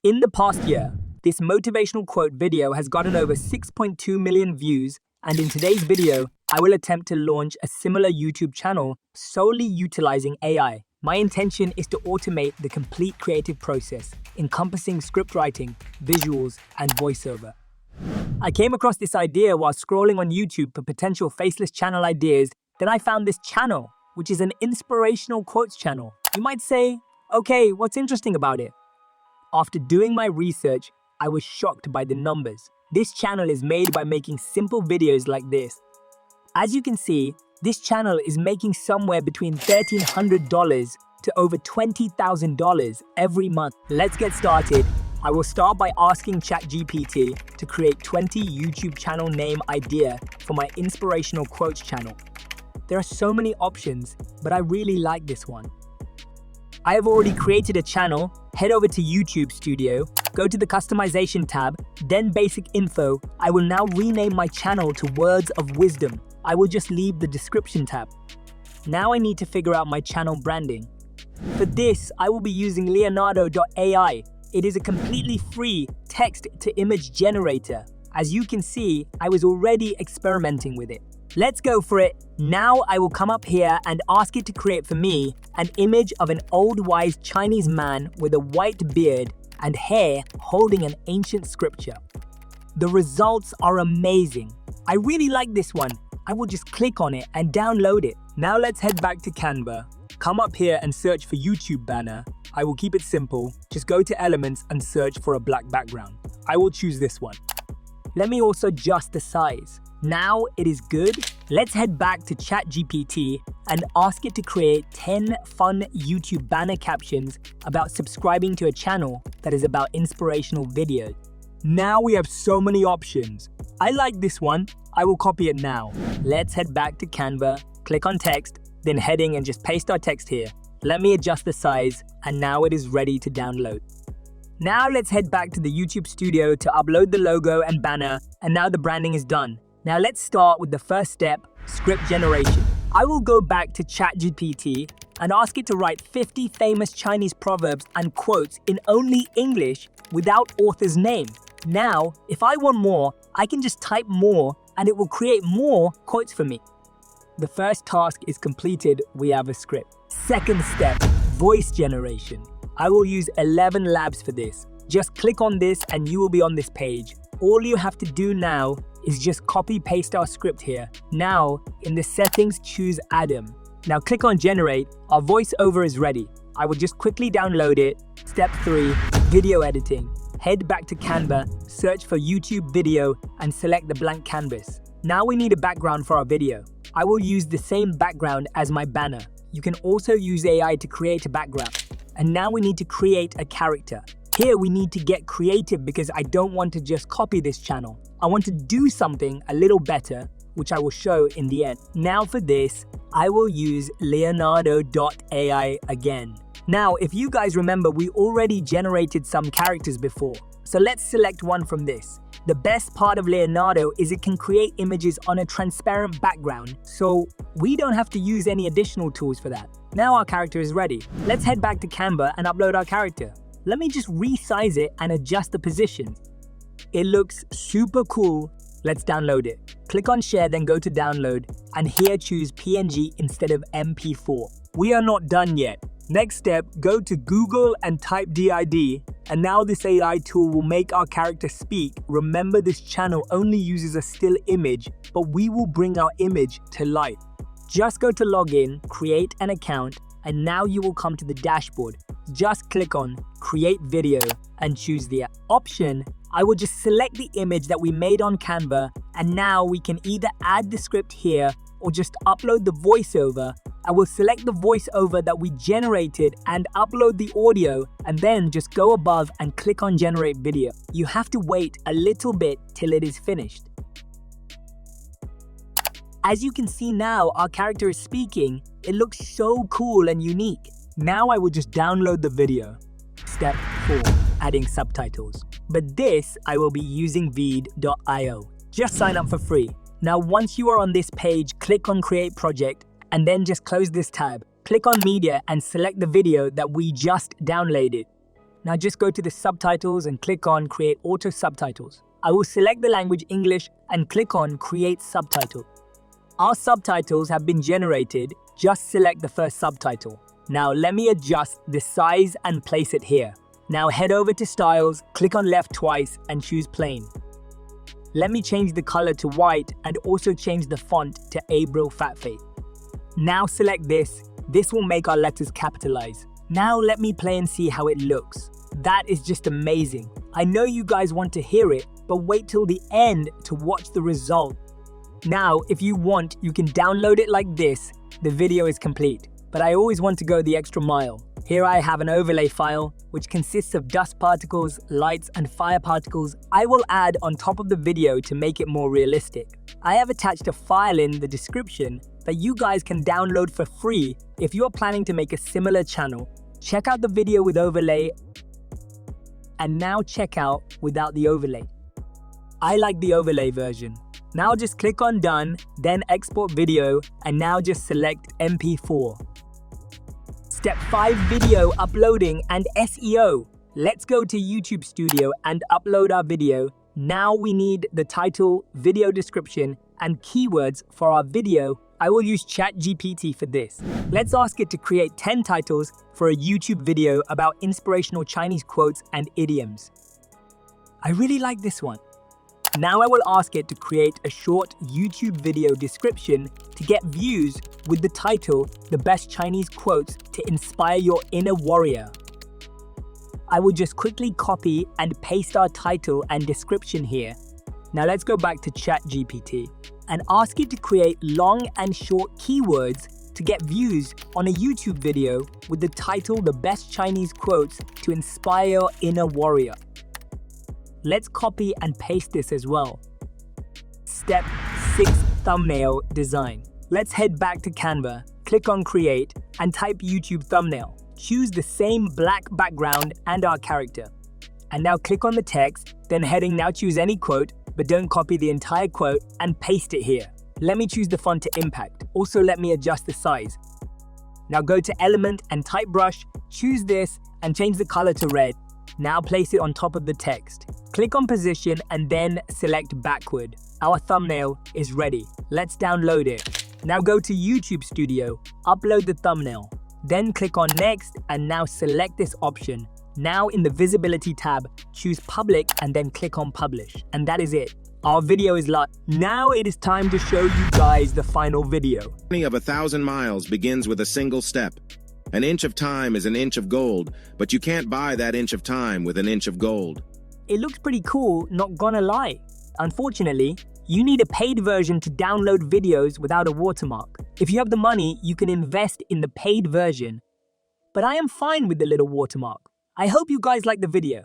In the past year, this motivational quote video has gotten over 6.2 million views, and in today's video, I will attempt to launch a similar YouTube channel solely utilizing AI. My intention is to automate the complete creative process, encompassing script writing, visuals, and voiceover. I came across this idea while scrolling on YouTube for potential faceless channel ideas. Then I found this channel, which is an inspirational quotes channel. You might say, okay, what's interesting about it? After doing my research, I was shocked by the numbers. This channel is made by making simple videos like this. As you can see, this channel is making somewhere between $1,300 to over $20,000 every month. Let's get started. I will start by asking ChatGPT to create 20 YouTube channel name idea for my inspirational quotes channel. There are so many options, but I really like this one. I have already created a channel. Head over to YouTube Studio, go to the customization tab, then basic info. I will now rename my channel to Words of Wisdom. I will just leave the description tab. Now I need to figure out my channel branding. For this, I will be using Leonardo.ai. It is a completely free text-to-image generator. As you can see, I was already experimenting with it. Let's go for it. Now I will come up here and ask it to create for me an image of an old wise Chinese man with a white beard and hair holding an ancient scripture. The results are amazing. I really like this one. I will just click on it and download it. Now let's head back to Canva. Come up here and search for YouTube banner. I will keep it simple. Just go to Elements and search for a black background. I will choose this one. Let me also adjust the size. Now it is good. Let's head back to ChatGPT and ask it to create 10 fun YouTube banner captions about subscribing to a channel that is about inspirational videos. Now we have so many options. I like this one. I will copy it now. Let's head back to Canva, click on text, then heading and just paste our text here. Let me adjust the size, and now it is ready to download. Now let's head back to the YouTube Studio to upload the logo and banner, and now the branding is done. Now let's start with the first step, script generation. I will go back to ChatGPT and ask it to write 50 famous Chinese proverbs and quotes in only English without author's name. Now, if I want more, I can just type more and it will create more quotes for me. The first task is completed, we have a script. Second step, voice generation. I will use Elevenlabs for this. Just click on this and you will be on this page. All you have to do now is just copy paste our script here. Now, in the settings, choose Adam. Now click on generate. Our voiceover is ready. I will just quickly download it. Step 3, video editing. Head back to Canva, search for YouTube video and select the blank canvas. Now we need a background for our video. I will use the same background as my banner. You can also use AI to create a background. And now we need to create a character. Here we need to get creative because I don't want to just copy this channel. I want to do something a little better, which I will show in the end. Now for this, I will use Leonardo.ai again. Now, if you guys remember, we already generated some characters before. So let's select one from this. The best part of Leonardo is it can create images on a transparent background, so we don't have to use any additional tools for that. Now our character is ready. Let's head back to Canva and upload our character. Let me just resize it and adjust the position. It looks super cool. Let's download it. Click on share, then go to download, and here choose PNG instead of MP4. We are not done yet. Next step, go to Google and type DID, and now this AI tool will make our character speak. Remember, this channel only uses a still image, but we will bring our image to life. Just go to login, create an account, and now you will come to the dashboard. Just click on create video and choose the option. I will just select the image that we made on Canva, and now we can either add the script here or just upload the voiceover. I will select the voiceover that we generated and upload the audio, and then just go above and click on generate video. You have to wait a little bit till it is finished. As you can see now, our character is speaking. It looks so cool and unique. Now I will just download the video. Step 4, adding subtitles. But this, I will be using Veed.io. Just sign up for free. Now once you are on this page, click on create project and then just close this tab. Click on media and select the video that we just downloaded. Now just go to the subtitles and click on Create Auto Subtitles. I will select the language English and click on Create Subtitle. Our subtitles have been generated. Just select the first subtitle. Now let me adjust the size and place it here. Now head over to Styles, click on left twice and choose Plain. Let me change the color to white and also change the font to April Fatface. Now select this. This will make our letters capitalize. Now let me play and see how it looks. That is just amazing. I know you guys want to hear it, but wait till the end to watch the result. Now, if you want, you can download it like this. The video is complete, but I always want to go the extra mile. Here I have an overlay file, which consists of dust particles, lights, and fire particles I will add on top of the video to make it more realistic. I have attached a file in the description that you guys can download for free if you are planning to make a similar channel. Check out the video with overlay, and now check out without the overlay. I like the overlay version. Now just click on Done, then Export Video, and now just select MP4. Step 5, Video Uploading and SEO. Let's go to YouTube Studio and upload our video. Now we need the title, video description, and keywords for our video. I will use ChatGPT for this. Let's ask it to create 10 titles for a YouTube video about inspirational Chinese quotes and idioms. I really like this one. Now I will ask it to create a short YouTube video description to get views with the title, The Best Chinese Quotes to Inspire Your Inner Warrior. I will just quickly copy and paste our title and description here. Now let's go back to ChatGPT and ask it to create long and short keywords to get views on a YouTube video with the title, The Best Chinese Quotes to Inspire Your Inner Warrior. Let's copy and paste this as well. Step 6, Thumbnail Design. Let's head back to Canva, click on Create, and type YouTube thumbnail. Choose the same black background and our character. And now click on the text, then heading, now choose any quote, but don't copy the entire quote and paste it here. Let me choose the font to impact. Also let me adjust the size. Now go to Element and type brush, choose this and change the color to red. Now place it on top of the text. Click on position and then select backward. Our thumbnail is ready. Let's download it. Now go to YouTube Studio, upload the thumbnail. Then click on next and now select this option. Now in the visibility tab, choose public and then click on publish. And that is it. Our video is live. Now it is time to show you guys the final video. The journey of 1,000 miles begins with a single step. An inch of time is an inch of gold, but you can't buy that inch of time with an inch of gold. It looks pretty cool, not gonna lie. Unfortunately, you need a paid version to download videos without a watermark. If you have the money, you can invest in the paid version. But I am fine with the little watermark. I hope you guys like the video.